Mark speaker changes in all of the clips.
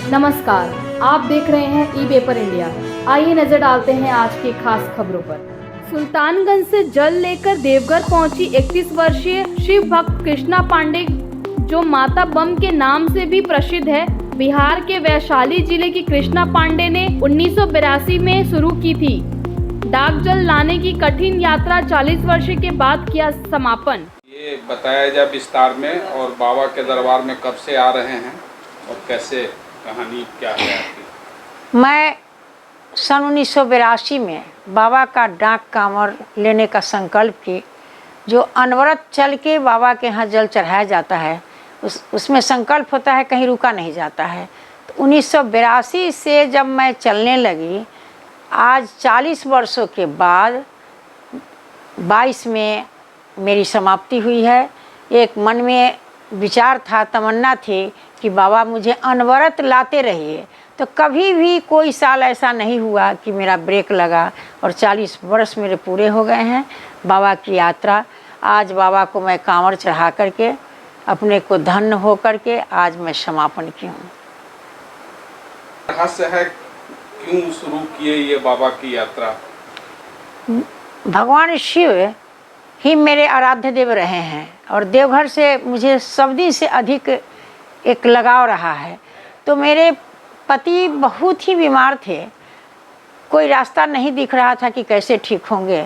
Speaker 1: नमस्कार, आप देख रहे हैं ई पेपर इंडिया। आइए नजर डालते हैं आज की खास खबरों पर। सुल्तानगंज से जल लेकर देवघर पहुंची 31 वर्षीय शिव भक्त कृष्णा पांडे, जो माता बम के नाम से भी प्रसिद्ध है। बिहार के वैशाली जिले की कृष्णा पांडे ने 1982 में शुरू की थी डाक जल लाने की कठिन यात्रा। 40 वर्ष के बाद किया समापन।
Speaker 2: ये बताया जाए विस्तार में, और बाबा के दरबार में कब से आ रहे हैं और कैसे, कहानी क्या है आपकी?
Speaker 3: मैं सन 1982 में बाबा का डाक कांवर लेने का संकल्प की। जो अनवरत चल के बाबा के यहाँ जल चढ़ाया जाता है, उसमें संकल्प होता है, कहीं रुका नहीं जाता है। तो 1982 से जब मैं चलने लगी, आज 40 वर्षों के बाद 22 में मेरी समाप्ति हुई है। एक मन में विचार था, तमन्ना थी कि बाबा मुझे अनवरत लाते रहिए। तो कभी भी कोई साल ऐसा नहीं हुआ कि मेरा ब्रेक लगा, और 40 वर्ष मेरे पूरे हो गए हैं बाबा की यात्रा। आज बाबा को मैं कांवर चढ़ा करके, अपने को धन्य हो करके आज मैं समापन की हूँ।
Speaker 2: रहस्य है क्यों शुरू किए ये बाबा की यात्रा?
Speaker 3: भगवान शिव ही मेरे आराध्य देव रहे हैं, और देवघर से मुझे सब दिन से अधिक एक लगाव रहा है। तो मेरे पति बहुत ही बीमार थे, कोई रास्ता नहीं दिख रहा था कि कैसे ठीक होंगे।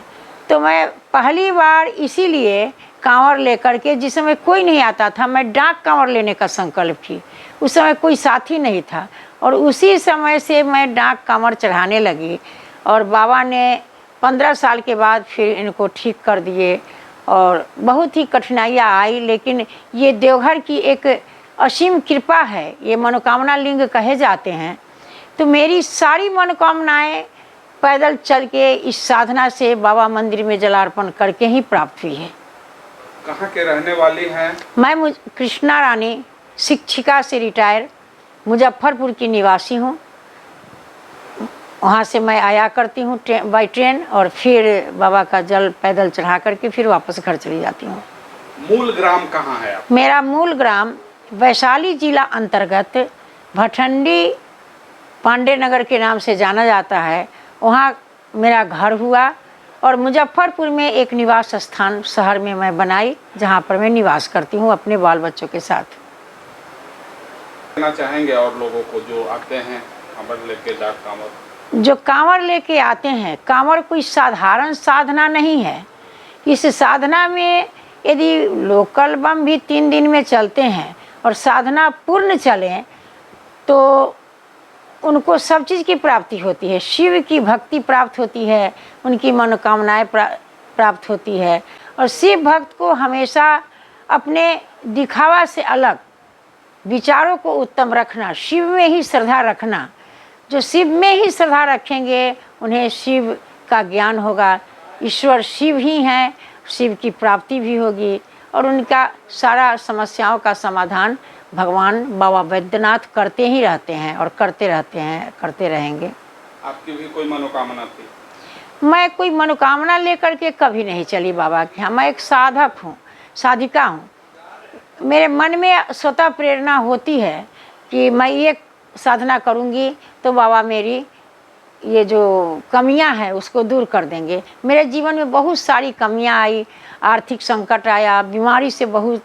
Speaker 3: तो मैं पहली बार इसीलिए कांवर लेकर के, जिस समय कोई नहीं आता था, मैं डाक कांवर लेने का संकल्प की। उस समय कोई साथी नहीं था, और उसी समय से मैं डाक कांवर चढ़ाने लगी। और बाबा ने 15 साल के बाद फिर इनको ठीक कर दिए, और बहुत ही कठिनाइयाँ आई, लेकिन ये देवघर की एक असीम कृपा है। ये मनोकामना लिंग कहे जाते हैं। तो मेरी सारी मनोकामनाएं पैदल चल के इस साधना से बाबा मंदिर में जलार्पण करके ही प्राप्त हुई है।
Speaker 2: कहाँ के रहने वाली हैं?
Speaker 3: मैं कृष्णा रानी, शिक्षिका से रिटायर, मुजफ्फरपुर की निवासी हूँ। वहाँ से मैं आया करती हूँ बाई ट्रेन, और फिर बाबा का जल पैदल चढ़ा करके फिर वापस घर चली जाती हूँ।
Speaker 2: मूल ग्राम कहाँ है आप?
Speaker 3: मेरा मूल ग्राम वैशाली जिला अंतर्गत भटंडी पांडे नगर के नाम से जाना जाता है। वहाँ मेरा घर हुआ, और मुजफ्फरपुर में एक निवास स्थान शहर में मैं बनाई, जहाँ पर मैं निवास करती हूँ अपने बाल बच्चों के साथ।
Speaker 2: कहना चाहेंगे और लोगों को जो आते हैं कांवर लेके, डाक कांवर
Speaker 3: जो कांवर लेके आते हैं, कांवर कोई साधारण साधना नहीं है। इस साधना में यदि लोकल बम भी 3 दिन में चलते हैं और साधना पूर्ण चलें, तो उनको सब चीज़ की प्राप्ति होती है। शिव की भक्ति प्राप्त होती है, उनकी मनोकामनाएं प्राप्त होती है। और शिव भक्त को हमेशा अपने दिखावा से अलग विचारों को उत्तम रखना, शिव में ही श्रद्धा रखना। जो शिव में ही श्रद्धा रखेंगे, उन्हें शिव का ज्ञान होगा। ईश्वर शिव ही हैं, शिव की प्राप्ति भी होगी, और उनका सारा समस्याओं का समाधान भगवान बाबा बैद्यनाथ करते ही रहते हैं, और करते रहते हैं, करते रहेंगे।
Speaker 2: आपकी भी कोई मनोकामना थी?
Speaker 3: मैं कोई मनोकामना लेकर के कभी नहीं चली बाबा के यहाँ। मैं एक साधक हूँ, साधिका हूँ। मेरे मन में स्वतः प्रेरणा होती है कि मैं ये साधना करूँगी तो बाबा मेरी ये जो कमियां हैं उसको दूर कर देंगे। मेरे जीवन में बहुत सारी कमियां आई, आर्थिक संकट आया, बीमारी से बहुत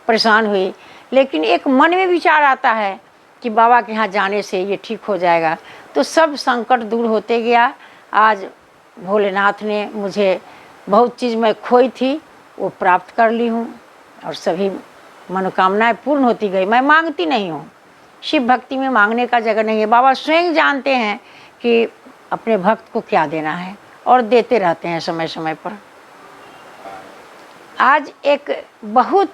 Speaker 3: परेशान हुई, लेकिन एक मन में विचार आता है कि बाबा के यहाँ जाने से ये ठीक हो जाएगा। तो सब संकट दूर होते गया। आज भोलेनाथ ने मुझे बहुत चीज़ मैं खोई थी वो प्राप्त कर ली हूँ, और सभी मनोकामनाएं पूर्ण होती गई। मैं मांगती नहीं हूँ, शिव भक्ति में मांगने का जगह नहीं है। बाबा स्वयं जानते हैं कि अपने भक्त को क्या देना है, और देते रहते हैं समय समय पर। आज एक बहुत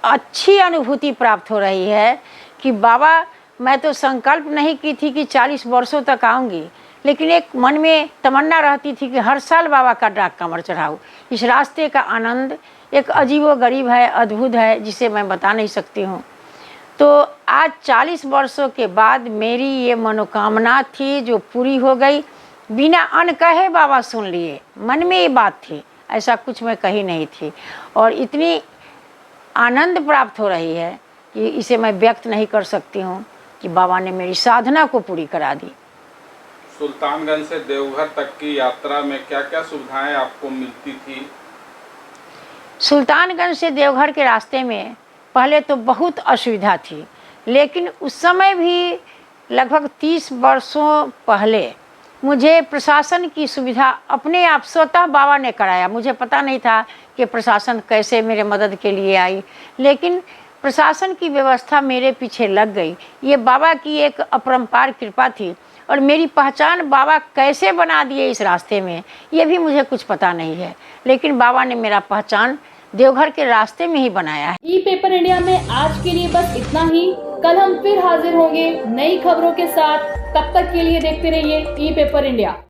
Speaker 3: अच्छी अनुभूति प्राप्त हो रही है कि बाबा, मैं तो संकल्प नहीं की थी कि 40 वर्षों तक आऊँगी, लेकिन एक मन में तमन्ना रहती थी कि हर साल बाबा का डाक कांवर चढ़ाऊँ। इस रास्ते का आनंद एक अजीबो गरीब है, अद्भुत है, जिसे मैं बता नहीं सकती हूँ। तो आज 40 वर्षों के बाद मेरी ये मनोकामना थी जो पूरी हो गई। बिना अन कहे बाबा सुन लिए, मन में ये बात थी, ऐसा कुछ मैं कही नहीं थी। और इतनी आनंद प्राप्त हो रही है कि इसे मैं व्यक्त नहीं कर सकती हूँ। कि बाबा ने मेरी साधना को पूरी करा दी।
Speaker 2: सुल्तानगंज से देवघर तक की यात्रा में क्या क्या सुविधाएं आपको मिलती थी?
Speaker 3: सुल्तानगंज से देवघर के रास्ते में पहले तो बहुत असुविधा थी, लेकिन उस समय भी लगभग 30 वर्षों पहले मुझे प्रशासन की सुविधा अपने आप स्वतः बाबा ने कराया। मुझे पता नहीं था कि प्रशासन कैसे मेरे मदद के लिए आई, लेकिन प्रशासन की व्यवस्था मेरे पीछे लग गई। ये बाबा की एक अपरंपार कृपा थी, और मेरी पहचान बाबा कैसे बना दिए इस रास्ते में ये भी मुझे कुछ पता नहीं है, लेकिन बाबा ने मेरा पहचान देवघर के रास्ते में ही बनाया है।
Speaker 1: ई पेपर इंडिया में आज के लिए बस इतना ही। कल हम फिर हाजिर होंगे नई खबरों के साथ। तब तक के लिए देखते रहिए ई पेपर इंडिया।